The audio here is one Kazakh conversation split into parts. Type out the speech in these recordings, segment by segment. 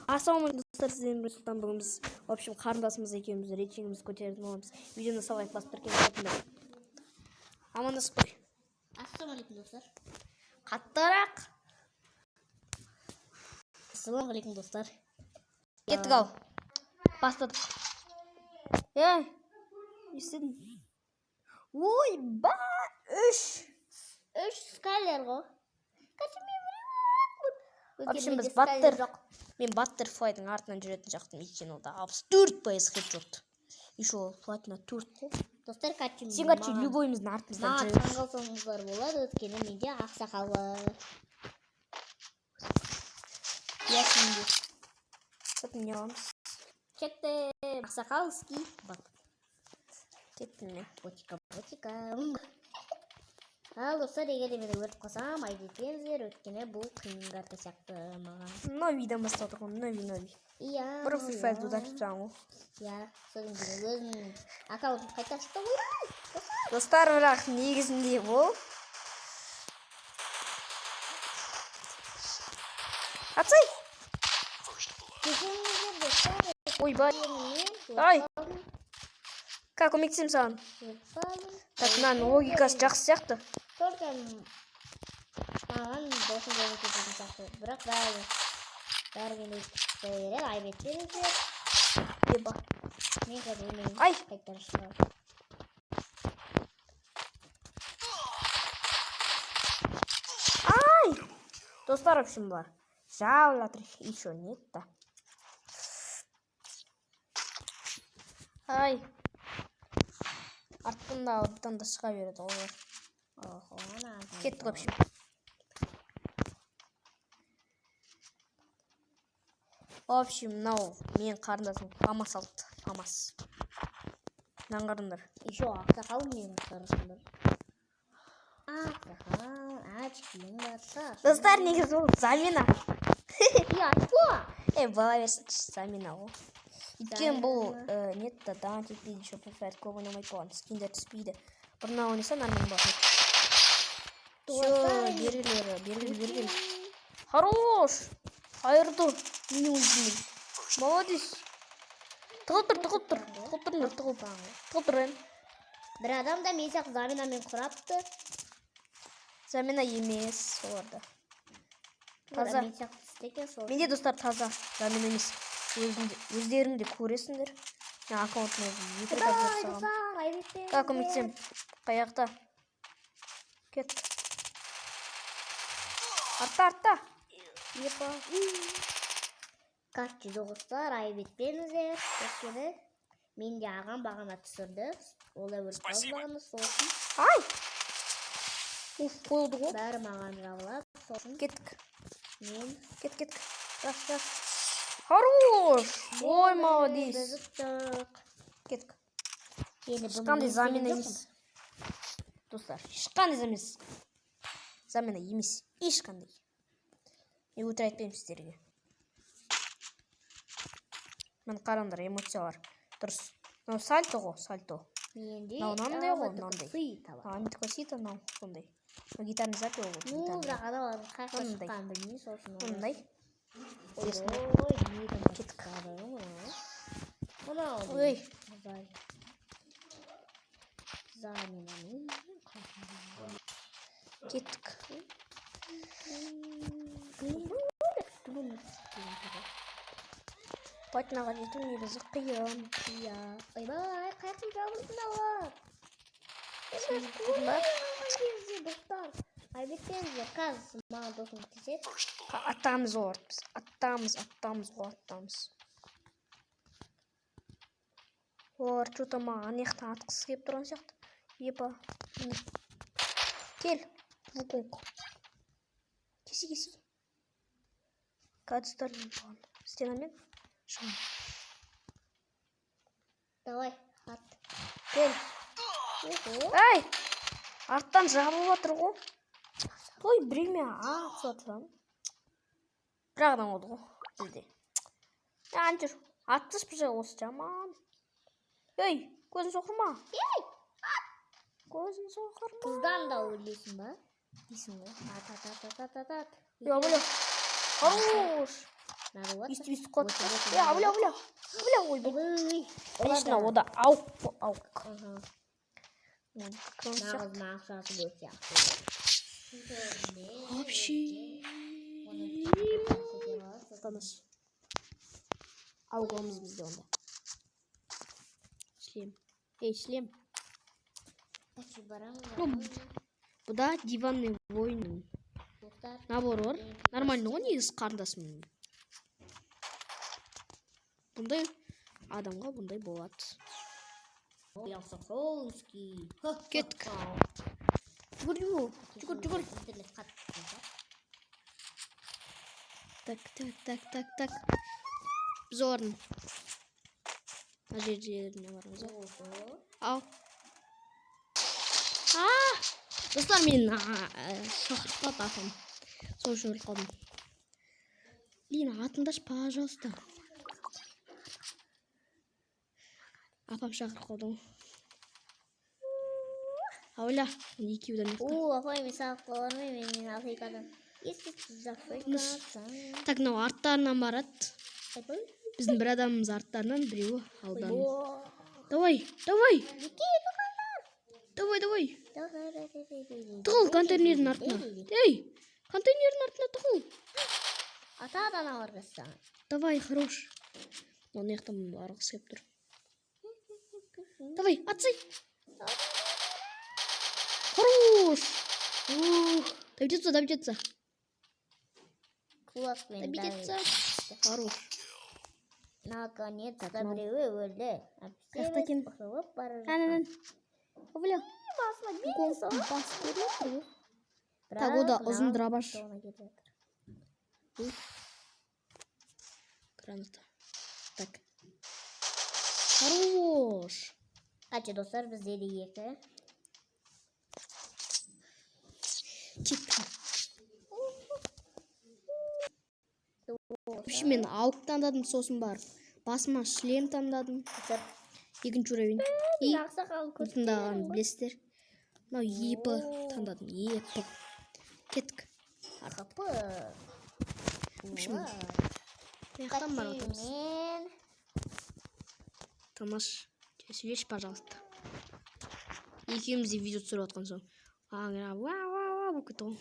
Ассалаумағалейкум достар, сіздермен Нұрсұлтан. Бүгін біз, в общем, қарындасымыз екеуміз рейтингімізді көтеретін боламыз. Видеоны салайық, басып тіркеліп. Амандасып қой. Ассалаумағалейкум достар. Қаттырақ. Ассалаумағалейкум достар. Кеттік ал. Бастадық. Не істедің? Ой, ба! 3 скайлер ғой. В общем, біз мен Баттерфлайдың артынан жүретін жақтым. Екен олда 64% хедшот. Еще платина 4 қой. Достар, кәтім. Сен кәтім любойымыздың артымыздан жүреді. Таңғалсаңыздар болады, өткені менде ақсақалы. Ясынды. Сосын не аламыз? Кетті. Ақсақалский. Кеттім мен. Ботика. Ал достар, егер де мені өріп қосам, айдетеніздер, өткені бұл қиын карта сияқты маған. Новидан бастадық оны, нови. Иә. Бір Free Fire ударып тұрған ғой. Иә, содан кейін өзім аккаунтын қайта ашты ғой. Достар, бірақ негізінде бұл. Атсай! Ойбай! Ай! Как көмектесем саған? Так, мынаның логикасы жақсы сияқты. Только маған досым жолы кететін сияқты. Бірақ бәрі мені айбет беріңіздер. Еба. Мен қазір өлмеймін. Ай! Қайттан шығады. Ай! Достар, в общем, бар. Жаулатыр, еще нет-то. Ай! Артында одан да шыға береді олар. Кеттік, в общем. В общем, мынау мен қарындасым Фамас алды. Фамас. Мынаны қараңдар. Еще ақсақал менің қарасымдар. Ақсақал, очкиң бар. Достар, негізі ол замена. Бала берсінші замена ғой. Өйткені бұл нетті даун тетпейді, еще профайт көп ойнамайды болған. Скиндер түспейді. Бұрына ойнаса нормально бақыт. Все, берілер. Хорош! Айырды. Мені өзімін. Молодец. Тұғып тұр. Бір адам да мен сияқты заменамен құрапты. Замена емес оларда. Таза. Менде достар таза. Замена емес. Өздеріңді көресіңдер. Мен аккаунтын өзім екі рет жасағам. Как көмектесем? Қаяқта. Кет. Артта. Епа. Қатты достар, айбетпеңіздер. Өткені менде ағам бағана түсірді. Олай өріп қалды бағана сосын. Ай! Қойылды ғой. Бәрі маған жабылады сосын. Кеттік. Кет. Рас. Хорош! Ой, молодец. Кеттік. Шыққандай замена емес. Достар, шыққандай замена. Замена емес. Ешқандай. Мен өтір айтпаймын сіздерге. Мен қараңдар, эмоциялар. Дұрыс. Мынау сальто ғой, сальто. Мынандай ғой, мынандай. Амитокосита, мынау сондай. Гитарный запел ғой. Ну, бірақ адамдар қайқа шыққан білмей сосын. Мынандай. Ой, Кеттік. Ой. Кеттік. Платинаға жету негізі қиын. Ойбай, қайқым жабылсын алар. Достар, айбеттеңіздер, қазір маған досым кетеді. Аттамыз ғой, аттамыз. Олар что-то маған аяқтан атқысы кеп тұрған сияқты. Епа. Кел, вуконг. Кеси. Кадыстармен болған. Стенамен. Шын. Давай, ат. Кел. Ай! Арттан жабылып отыр ғой. Ой, біреуме атсатырам. Бір адам oldu ғой. Бізде. Жүр. Аттыс бір жағы осы жаман. Ей, көзін соқырма. Көзін соқырма. Қыздан да өлесің ба? Дейсің ғой. Ат. Я бля. Хорош. Үсті қотты. Ауля. Ойбай. Конечно, ода ауық. Нағыз мақшасы көп сияқты. Вообще. Таныш. Ауғымыз бізде онда. Шлем. Бұда диванный войн. Набор бар. Нормально ғой негізі қарындасым. Бұндай адамға бұндай болады. Кеттік. Жүгір. Так. Біз орын. Мына жеріне бармыз. Ау. Достар, мен шақыртпады апам. Сол үшін өліп қалдым. Лина, атындашы, пожалуйста. Апам шақырып қалды. Ауля, екеуден өтті. Апай, мен сағып қалармай, мен Африкадан. Так, мынау арттарынан барады. Біздің бір адамымыз арттарынан, біреуі алдан. Давай. Тұғыл контейнердің артына. Контейнердің артына тұғыл. Атадан аларғызсан. Давай, хорош. Оны яқтан арғысы кеп тұр. Давай, атсай. Хорош. Добьется. Добьется. Хорош. Наконец-то біреуі өлді. Қаяқтакен. Бля. Так, ода ұзын драбаш. Граната. Так. Хорош. Қачы достар, бізде де екі. Читка. Мен ауық таңдадым, сосын бар. Басыма шлем таңдадым. Екінші уровень. И таңдаған білесіздер. Мынау епі таңдадым. Епі. Кеттік. Арқапы. Маяқтан бар отырмыз. Тамаш, сөйлеш, пожалуйста. Екеумізде видео түсіріп отқан соң. Вау, көті ғой.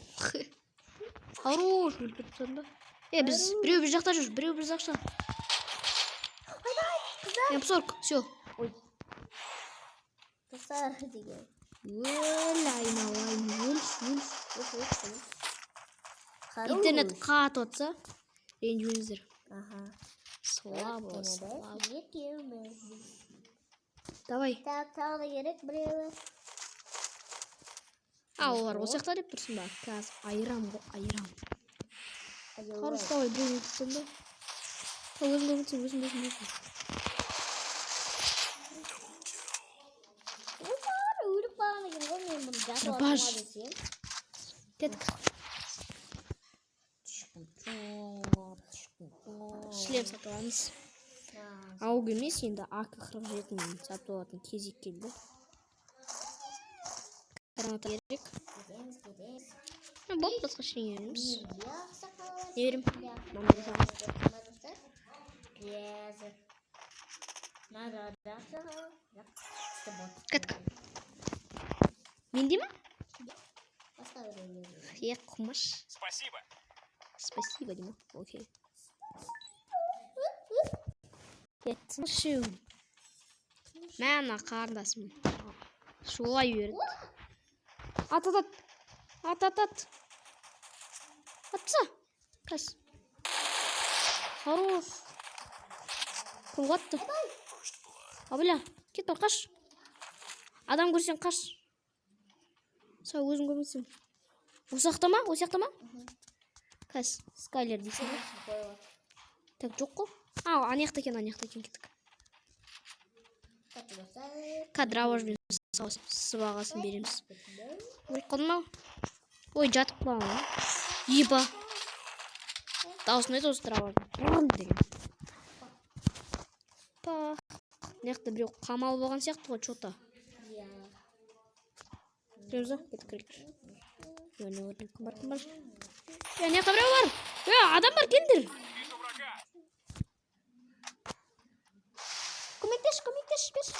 Хорош, өліп тұрсанда. Біз біреу бір жақта жүр, біреу бір жақта. М40, все. Ой. Достар деген. Айналайын, өлш. Интернет қатып отса, ренжімеңіздер. Слабо. Давай. Так, тағы да керек біреуі. Олар осы жақта деп тұрсын ба? Қазір айырам ғой, айырам. Қарыш, давай, біреуін өтсен да. Өзің. Өліп қалған екен ғой, мен бұны жатып Драбаш. Кеттік. Шлем сатып аламыз. Ауық емес, енді АК-47 сатып алатын кезек келді. Граната керек. Болып басқа шең ереміз. Не берем? Кеттік. Менде ма? Қумаш. Спасибо, Дима. Окей. Кеттім. Мәна қарындасым. Шулай берді. Атат. Атса. Қас. Хорош. Құлғатты. Абыля, кет бар, қаш. Адам көрсең қаш. Сау өзің көрмесің. Осақтама? Қас. Скайлер дейсің. Так, жоқ қой. Анаяқта екен кеттік. Кадраважбен сыбағасын береміз. Қалдым. Ой, жатып қалған. Епа. Даусын айт осы драважбен. Деген. Неқті біреу қамал болған сияқты ғой, чота. Біреуза, кеттік. Неқті біреу бар. Адам бар, келдір. көмектесші.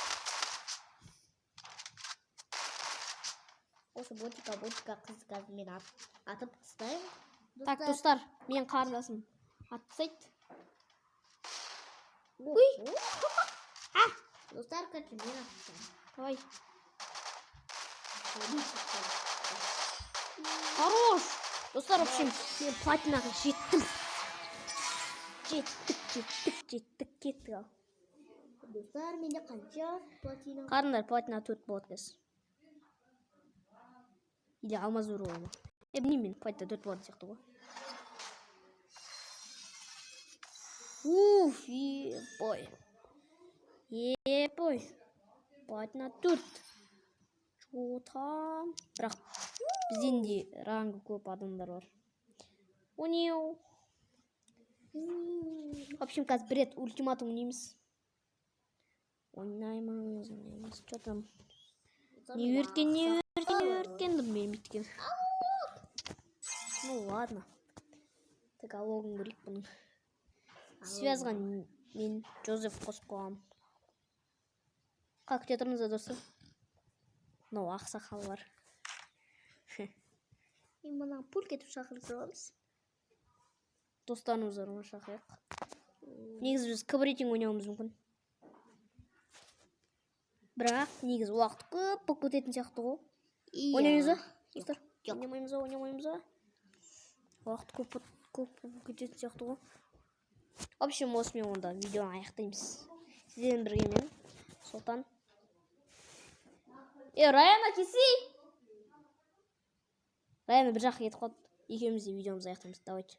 Осы ботика қыз қазір мен атып тастаймын. Так, достар, мен қарындасым атып тастайды. Ой. Достар, короче, мен атып тастаймын. Давай. Хорош. Достар, в общем, мен платинаға жеттім. Жеттік, кеттік. Достар, менде қанша платина? Қарындар, платина 4 болады кәз. Или алмаз уровень ма? Білмеймін, платина 4 болады сияқты ғой. Уф, ебой. Платина 4. Жота. Бірақ бізден де рангы көп адамдар бар. Онеу. В общем, қазір бір рет ультиматум ойнаймыз. Ойнаймыз. Что там? Не өрткен, білмеймін еткен. Ну ладно. Так, алогын көрейік бұның. Связған мен Джозеф қосып қоғам. Как күте тұрмыз, достар? Мынау ақсақал бар. Мен мұнан пул кетіп шақырып соғамыз. Достарымыз бар, шақырайық. Негізі біз кібіретен ойнауымыз мүмкін. Бірақ негізі уақыт көп болып кететін сияқты ғой. Ойнаймыз ба? Достар, ойнамаймыз ба? Уақыт көп болып кететін сияқты ғой. В общем, осымен онда видеоны аяқтаймыз. Сізден бірге мен, Сұлтан. Раяна, кесей! Раяна бір жаққа кетіп қалды. Екеуміз де видеомызды аяқтаймыз. Давайте.